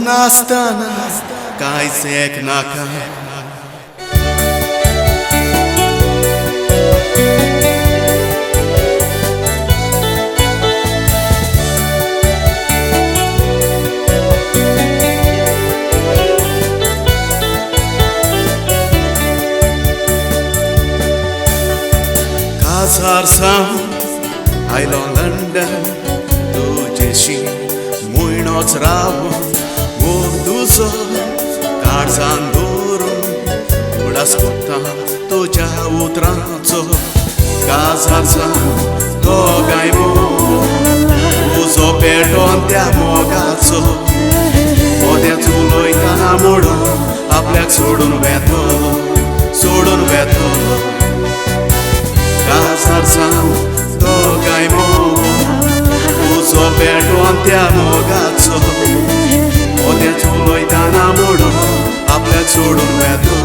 Nastana काय सेक नाका Kazarsam आयलो लंडन तुजेशी मुयणोच रावून तुजो काळजान दवरून उडास कोत्ता तुज्या उतरांचो काजारचा तो गायबो तुजो पेटोन त्या मोगाचो मोद्याच उलोयतना मोडून आपल्याक सोडून वेतलो काजारचा तो गायबो तुजो पेटोन त्या मोगाचो मोद्याच उलोयतना मोडून आपल्याक सोडून वेतलो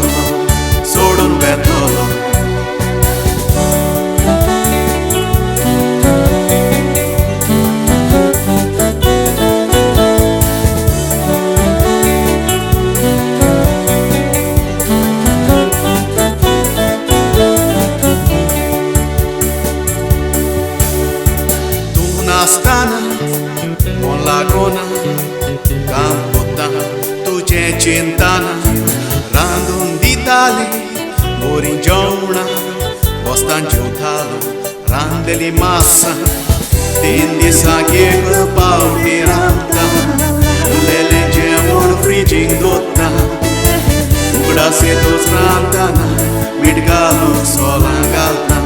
Tum Nastana mon lagona Campota तुझे चिंताना रांदून दिताली मोरिंजवणा वस्तान जेवतालो रांदलेली मासा 3 दिसांक एक पावटी रांदता उरलेलें जेवण फ्रिजींत दवरता उगडास येतूच रांदतना मीठ घालून सोलां घालता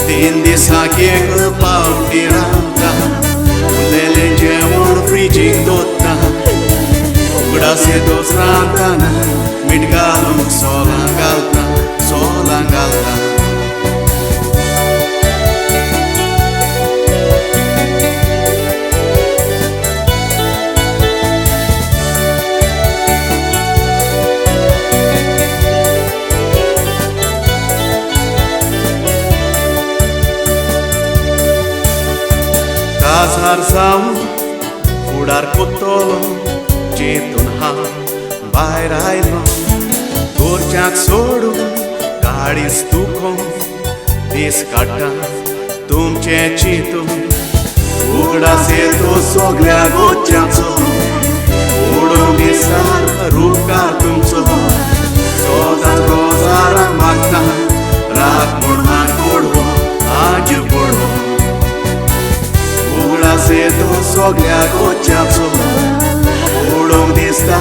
3 दिसांक एक पावटी रांदता उरलेलें जेवण फ्रिजींत दवरता उगडास येतूच रांदतना मीठ घालून सोलां घालता काजार जावन फुडार कोत्तलो जेतून हांव भायर आयलो घरच्यांक सोडून गाडीच दुखोवन दीस काडटा तुमचे चिंतून उगडास येतो सगळ्या गोंयच्याचो ओडून दिसार रूपकार तुमचो सदांच रोजाराक मागता रात म्हणून पडवो आज पडवो उगडास येतो सगळ्या गोंयच्याचो ओडूंक दिसता